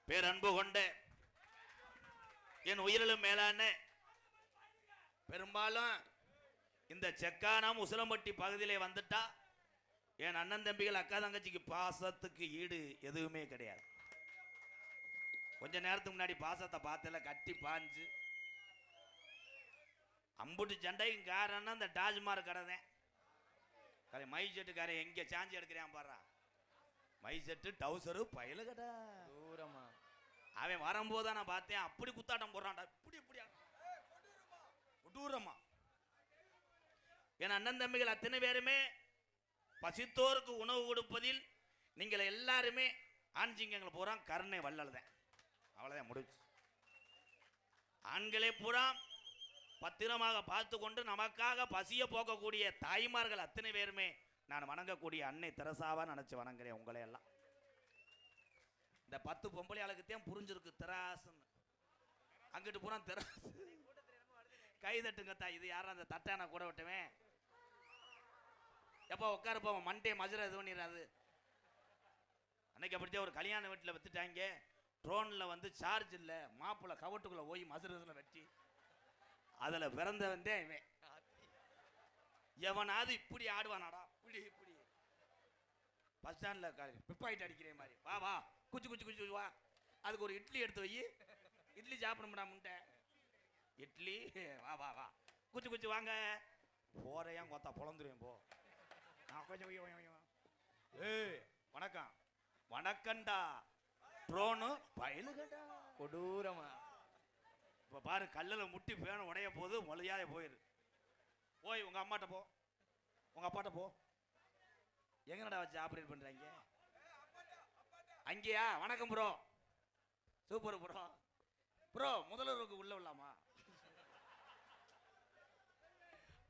பேரன்பு கொண்ட என் உயிரிலும் மேலான பெரும்பாலும் இந்த செக்கானம் உசிலம்பட்டி பகுதியிலே வந்துட்டா என் அண்ணன் தம்பிகள் அக்கா தங்கச்சிக்கு பாசத்துக்கு ஈடு எதுவுமே கிடையாது. கொஞ்ச நேரத்துக்கு முன்னாடி பாசத்தை பார்த்தல கட்டி பாஞ்சு அம்புட்டு சண்டையும் காரணம் இந்த டாஜ்மார் கடை மை செட்டுக்கார எங்க சாஞ்சி எடுக்கிறான் பாரு. மை செட்டு டவுசரு பயில கடை தூரமா அவன் வரும்போது நான் பார்த்தேன். அப்படி குத்தாட்டம் போடுறான்டா, இப்படி இப்படி கொடூரமா. என் அண்ணன் தம்பிகள் அத்தனை பேருமே பசித்தோருக்கு உணவு கொடுப்பதில் நீங்கள் எல்லாருமே ஆண்சிங்கங்களை பூரா கருணை வள்ளல்தான். அவ்வளோதான் முடிச்சு. ஆண்களே பூரா பத்திரமாக பார்த்து கொண்டு நமக்காக பசிய போக்கக்கூடிய தாய்மார்கள் அத்தனை பேருமே நான் வணங்கக்கூடிய அன்னை தெரசாவா நினைச்சு வணங்குறேன் உங்களை எல்லாம். இந்த 10 பொம்பளை ஆளுக்குத்தான் புரிஞ்சிருக்கு தெராசுன்னு. அங்கிட்டு பூரா தெராசு கைதட்டுங்கத்தா. இது யாரும் அந்த தட்டான கூட விட்டுவேன் எப்போ உட்காருப்போ மண்டே மதுரை இது பண்ணிடாது. அன்னைக்கு அப்படித்தான் ஒரு கல்யாண வீட்டில் வித்துட்டாங்க. ட்ரோனில் வந்து சார்ஜ் இல்லை, மாப்பிள்ளை கவட்டுக்குள்ளே போய் மதுரத்தில் வெட்டி அதில் பிறந்தவன் தான் இவன். எவனாவது இப்படி ஆடுவானாடா, இப்படி இப்படி பஸ் ஸ்டாண்டில் பிப்பாயிட்டு அடிக்கிற மாதிரி. வா வா குச்சி குச்சி குச்சி வா, அதுக்கு ஒரு இட்லி எடுத்து வை, இட்லி சாப்பிடணும்டா முட்டை இட்லி. வா வா வா குச்சி குச்சி வாங்க. போறையான் கொத்தா பொழந்துருவேன் போ. ஏய் வணக்கம் வணக்கம்டா ட்ரோனு பயலுகடா கொடூரமா. இப்போ பாரு கல்லில் முட்டி பேணும் உடைய போது மொழியாத போயிரு. போய் உங்கள் அம்மாட்ட போ, உங்கள் அப்பாட்ட போ. எங்கடா வச்சு ஆப்ரேட் பண்ணுறாங்க அங்கேயா? வணக்கம் ப்ரோ, சூப்பர் ப்ரோ. ப்ரோ முதல்வருக்கு உள்ள விடலாமா?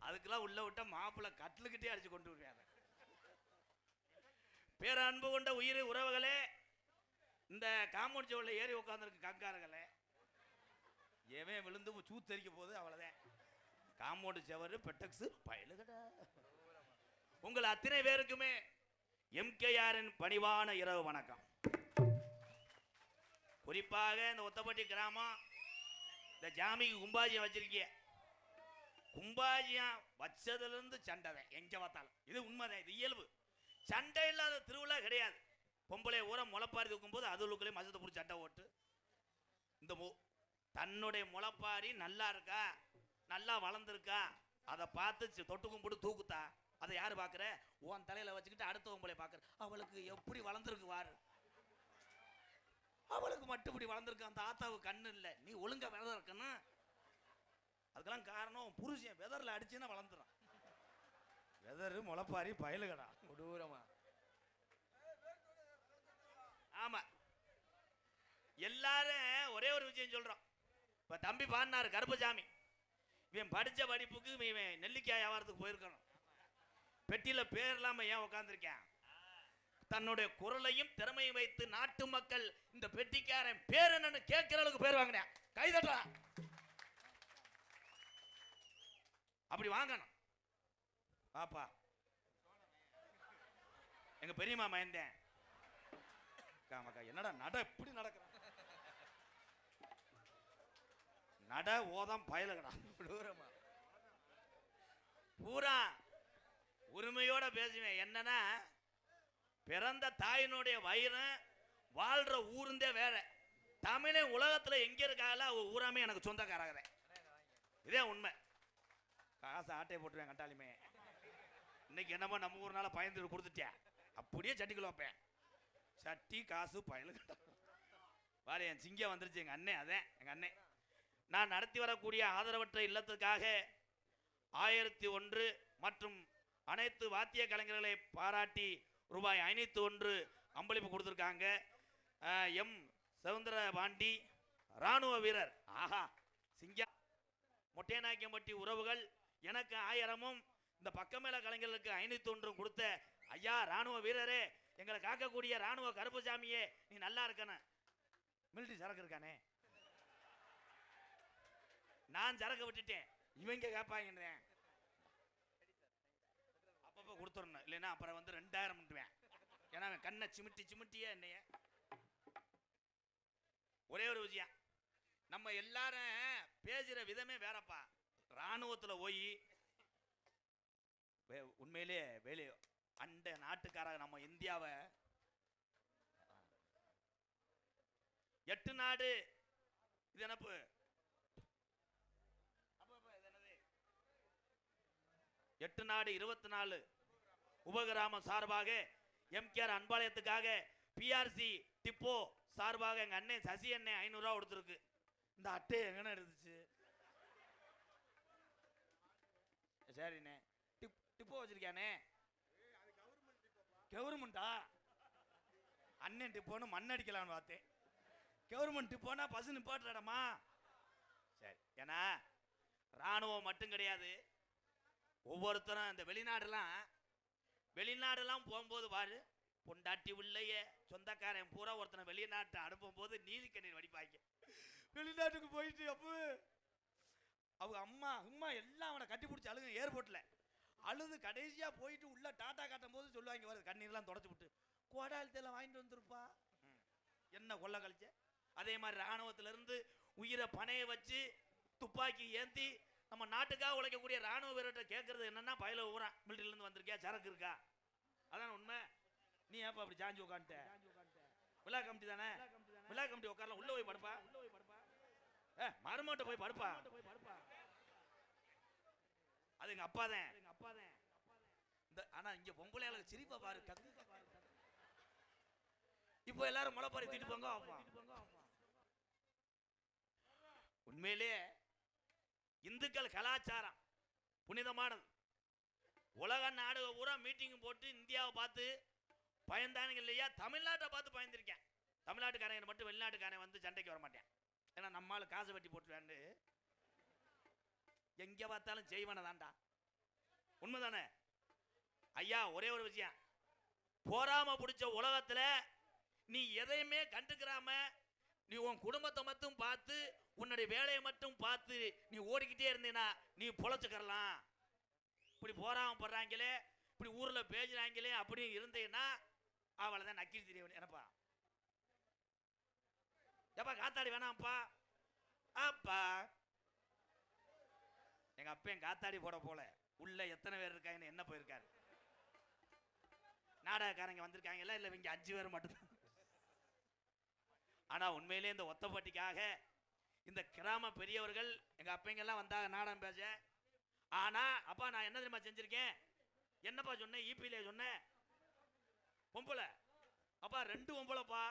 அதுக்கெல்லாம் உள்ள விட்டா மாப்பிள்ளை கட்டிலுக்கிட்டே அடிச்சு கொண்டு வருவாங்க. பேர அன்பு கொண்ட உயிர் உறவுகளே, இந்த காம்பவுண்ட் சுவரில் ஏறி உட்காந்துருக்கு கங்காரங்களே, எவன் விழுந்து சூத்தரிக்க போது அவ்வளோதான். காம்பவுண்ட் சுவர் பெட்டக்ஸ் பயலுகடா. உங்கள் அத்தனை பேருக்குமே எம்கேஆரின் பணிவான இரவு வணக்கம். குறிப்பாக இந்த ஒத்தப்பட்டி கிராமம் இந்த ஜாமிக்கு கும்பாஜியம் வச்சிருக்கீங்க. கும்பாஜியம் வச்சதுலேருந்து சண்டை தான் எங்க பார்த்தாலும். இது உண்மைதான், இது இயல்பு. சண்டை இல்லாத திருவிழா கிடையாது. பொம்பளை ஊரம் முளைப்பாரி தூக்கும் போது அதுக்குள்ளே மசத்தை பிடிச்சி சண்டை ஓட்டு. இந்த தன்னுடைய முளைப்பாரி நல்லா இருக்கா, நல்லா வளர்ந்துருக்கா, அதை பார்த்து தொட்டு கும்பிட்டு தூக்குத்தா. அதை யாரு பார்க்குற? உன் தலையில வச்சுக்கிட்டு அடுத்த பொம்பளை பார்க்குற. அவளுக்கு எப்படி வளர்ந்துருக்கு வாரு, அவளுக்கு மட்டும் இப்படி வளர்ந்துருக்கு. அந்த ஆத்தாவுக்கு கண்ணு இல்லை, நீ ஒழுங்கா விரதம் இருக்கணும். அதுக்கெல்லாம் காரணம் புருஷன் வெதரில் அடிச்சுன்னா வளர்ந்துடும். வெதரு முளைப்பாரி பயலுகடா கொடூரமா. ஆமா எல்லாரும் ஒரே ஒரு விஷயம் சொல்றோம். இப்ப தம்பி பாடினாரு கருப்பசாமி, இவன் படிச்ச படிப்புக்கு இவன் நெல்லிக்காய் வியாபாரத்துக்கு போயிருக்கணும். பெட்டியில பேர் இல்லாம ஏன் உட்கார்ந்துருக்கேன்? தன்னுடைய குரலையும் திறமையும் வைத்து நாட்டு மக்கள் இந்த பெட்டிக்காரன் பேர் என்னன்னு கேட்கிற அளவுக்கு பேர் வாங்கினேன். கைதட்டா அப்படி வாங்கணும். பாப்பா எங்க பெரியம்மா மயந்தேன். என்னடா நட இப்படி நடக்கிறான், நட ஓதம் பயலுகடா பூரா உரிமையோட பேசுவேன். என்னன்னா பிறந்த தாயினுடைய வயிறு வாழ்ற ஊருந்தே வேற. தமிழை உலகத்துல எங்க இருக்கால ஊராமே எனக்கு சொந்தக்காரங்க. இதே உண்மை. காசு ஆட்டையை போட்டுருவேன் கண்டாலுமே. இன்னைக்கு என்னமோ நம்ம ஊர்னால பயந்து கொடுத்துட்டேன். அப்படியே சட்டிக்குள்ள வைப்பேன். சட்டி காசு பயலுகடா பாரு. என் சிங்கம் வந்துருச்சு எங்க அண்ணன். அதே எங்க அண்ணன். நான் நடத்தி வரக்கூடிய ஆதரவற்ற இல்லத்துக்காக 1001 மற்றும் அனைத்து வாத்திய கலைஞர்களை பாராட்டி ரூபாய் 501 அம்பளிப்பு கொடுத்துருக்காங்க. எம் சவுந்தர பாண்டி இராணுவ வீரர். ஆஹா சிங்கம். மொட்டையநாயக்கம்பட்டி உறவுகள் எனக்கு 1000ம் இந்த பக்கமேல கலைஞர்களுக்கு 501 கொடுத்த ஐயா இராணுவ வீரரே, எங்களை காக்கக்கூடிய இராணுவ கருப்பசாமியே, நீ நல்லா இருக்கணும். மிலிட்டரி சரக்கு இருக்கானே, நான் சரக்கு விட்டுட்டேன், இவங்க கேட்பாங்க. அப்பப்போ கொடுத்துடணும், இல்லைன்னா அப்புறம் வந்து 2000 ஏன்னா கண்ணை சிமிட்டியே என்னைய ஒரே ஒரு விஷயம், நம்ம எல்லாரும் பேசுற விதமே வேறப்பா. ராணுவத்துல போய் உண்மையிலே வெளியே அந்த நாட்டுக்காரங்க நம்ம இந்தியாவை 8 நாடு இது என்னப்பு 8 நாடு 24 உபகிராமம் சார்பாக எம்கேஆர் அன்பாலயத்துக்காக பிஆர்சி டிப்போ சார்பாக எங்க அண்ணன் சசி அண்ணன் 500 ரூபா கொடுத்துருக்கு. இந்த அட்டை எங்கன்னு இருந்துச்சு? சரிண்ணே. டிப்போ வச்சிருக்கானே, கவர்மெண்டா? அண்ணன் டிப்போன்னு மண்ணடிக்கலான்னு பார்த்தேன். கவர்மெண்ட் டிப்போனா பசு நிப்பாட்டுறடமா? சரி. ஏன்னா ராணுவம் மட்டும் கிடையாது, ஒவ்வொருத்தரும் இந்த வெளிநாடுலாம் போகும்போது பாரு, பொண்டாட்டி உள்ளைய சொந்தக்காரன் பூரா ஒருத்தனை வெளிநாட்டை அனுப்பும் போது நீலி கண்ணீர் வடிப்பாங்க. வெளிநாட்டுக்கு போயிட்டு அப்போ அவங்க அம்மா எல்லாம் அவனை கட்டி பிடிச்சி அழுகு. ஏர்போர்ட்ல அழுது கடைசியா போயிட்டு உள்ள டாட்டா காட்டும் போது சொல்லுவாங்க, வருது கண்ணீர்லாம் தொடச்சு விட்டு, கோடாலத்தெல்லாம் வாங்கிட்டு வந்துருப்பா, என்ன கொள்ள கழிச்ச. அதே மாதிரி ராணுவத்துல இருந்து உயிரை பணைய வச்சு துப்பாக்கி ஏந்தி நம்ம நாட்டுக்காக உழைக்கக்கூடிய ராணுவ வீரர்கிட்ட கேட்கறது என்னன்னா, பயில ஊரா மிலிட்டரியில இருந்து வந்திருக்கியா, சரக்கு இருக்கா? அதான் உண்மை. நீ ஏப்பா அப்படி சாஞ்சி உட்காந்துட்ட? விழா கமிட்டி தானே, விழா கமிட்டி உட்காரலாம். உள்ள போய் படுப்பா, மருமட்ட போய் படுப்பா. அது எங்க அப்பா தான். ஆனா இங்க பொம்பளையாளுக்கு சிரிப்பா பாரு. இப்போ எல்லாரும் முளைப்பாரி தூக்கிட்டு போங்க. உண்மையிலே இந்துக்கள் கலாச்சாரம் புனிதமானது. உலக நாடுக பூரா மீட்டிங் போட்டு இந்தியாவை பார்த்து பயந்தானுங்க இல்லையா? தமிழ்நாட்டை பார்த்து பயந்துருக்கேன். தமிழ்நாட்டுக்காரங்க மட்டும் வெளிநாட்டுக்காரன் வந்து சண்டைக்கு வர மாட்டேன். ஏன்னா நம்மளால காசு வெட்டி போட்டுருவான்னு எங்க பார்த்தாலும் செய்வன தான்டா. உண்மைதானே ஐயா? ஒரே ஒரு விஷயம், போராம பிடிச்ச உலகத்துல நீ எதையுமே கண்டுக்கிறாம நீ உன் குடும்பத்தை மட்டும் பார்த்து உன்னுடைய வேலையை மட்டும் பார்த்து நீ ஓடிக்கிட்டே இருந்தீனா நீ பொழைச்சுக்கலாம். இப்படி போராம படுறாங்களே, இப்படி ஊர்ல பேசுறாங்களே அப்படி இருந்தீங்கன்னா அவளைதான் நக்கீர் தெரிய. என்னப்பா எப்பா காத்தாடி வேணாம்ப்பா? அப்பா எங்க அப்பன் காத்தாடி போட போல உள்ள எத்தனை பேர் இருக்காங்கன்னு என்ன போயிருக்காரு. நாடகக்காரங்க வந்திருக்காங்கல்ல, இல்ல இங்க 5 பேர் மட்டும்தான். ஆனா உண்மையிலே இந்த ஒத்தப்பட்டிக்காக இந்த கிராம பெரியவர்கள் எங்க அப்பங்க எல்லாம் வந்தாங்க நாடகம் பேச. ஆனா அப்பா நான் என்ன தெரியுமா செஞ்சிருக்கேன்? என்னப்பா சொன்னேன்? ஈபியில சொன்னேன் பொம்பளை. அப்பா 2 பொம்பளைப்பா.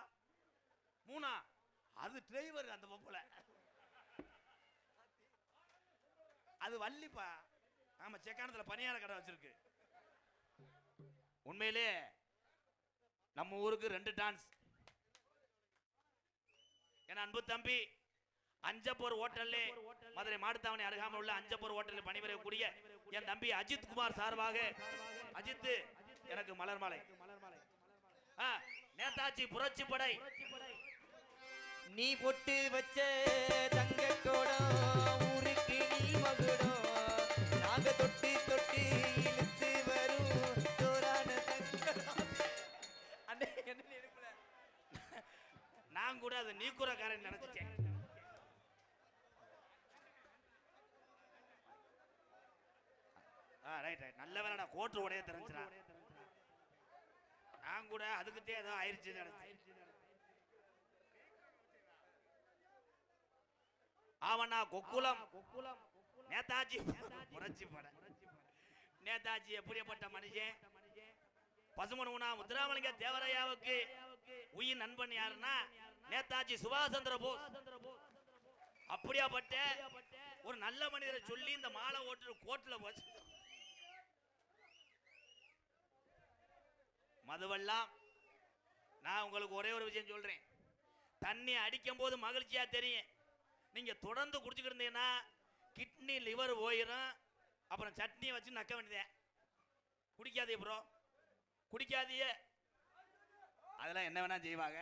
3 அது டிரைவர். அந்த பொம்பளை அது வள்ளிப்பா. ஆமா, செக்கானத்துல பணியார கடை வச்சிருக்கு. உண்மையிலே நம்ம ஊருக்கு 2 டான்ஸ். என் அன்பு தம்பி அஞ்சப்பூர் ஹோட்டல்ல, மதுரை மாடுத்தாவணி அருகாமல் உள்ள அஞ்சப்பூர் ஹோட்டலில் பணிபுரியக்கூடிய என் தம்பி அஜித் குமார் சார்பாக, அஜித் எனக்கு மலர் மாலை. நேதாஜி புரட்சி படை நீ பொட்டு வச்ச தங்கத்தோடம் ஊருக்கு நீ மகுடம், நாங்க தொட்டு தொட்டு இழுத்து வரும் ஜோரான அண்ணே. என்ன நினைப்புல நான் கூட அது நீக்குறக்காரன் நினைச்சிட்டேன். ரைட் ரைட், நல்ல வேலைடா, கோட்டு உடைய தெரிஞ்சுடா. நான் கூட அதுக்குத்தே ஏதோ ஆயிடுச்சு நினைச்சேன். ஆவண்ணா கொக்குலம் நேதாஜி புரட்சி படை. நேதாஜி எப்படிப்பட்ட மனுஷன்? பசுமனுனா முத்துராமலிங்க தேவரையாவுக்கு உயிர் நண்பன் யாருன்னா நேதாஜி சுபாஷ் சந்திர போஸ். அப்படியாப்பட்ட ஒரு நல்ல மனிதரை சொல்லி இந்த மாலை ஓட்டு கோட்டுல போச்சு. மதுவெல்லாம் நான் உங்களுக்கு ஒரே ஒரு விஷயம் சொல்றேன், தண்ணி அடிக்கும் போது மகிழ்ச்சியா தெரியும். நீங்க தொடர்ந்து குடிச்சுக்கிட்டு இருந்தீங்கன்னா கிட்னி லிவர் போயிடும். அப்புறம் சட்னியை வச்சு நக்க வேண்டியதேன். குடிக்காதே ப்ரோ, குடிக்காதியே. அதெல்லாம் என்ன வேணா செய்வாங்க.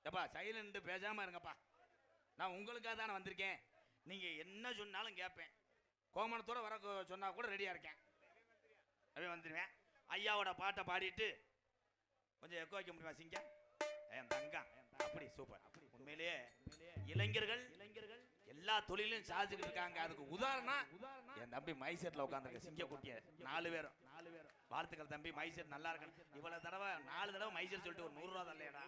எப்பா சைலண்ட் பேசாம இருங்கப்பா. நான் உங்களுக்காக தானே வந்திருக்கேன். நீங்க என்ன சொன்னாலும் கேட்பேன். கோமணத்தோட வர சொன்னா கூட ரெடியா இருக்கேன். அப்படியே வந்துடுவேன். ஐயாவோட பாட்டை பாடிட்டு கொஞ்சம் எக்கோ வைக்க முடியுமா? சிங்கம் என் தங்கம் அப்படி சூப்பர். உண்மையிலேயே இளைஞர்கள் எல்லா தொழிலையும் சாதிச்சுட்டு இருக்காங்க. அதுக்கு உதாரணம் என் தம்பி மைசெட்ல உட்காந்துருக்க சிங்கக்குட்டிய 4 பேரும். வாழ்த்துக்கள் தம்பி, மைசெட் நல்லா இருக்கணும். இவ்வளவு தடவை 4 தடவை மைசெட் சொல்லிட்டு ஒரு 100 ரூபா தரலையடா.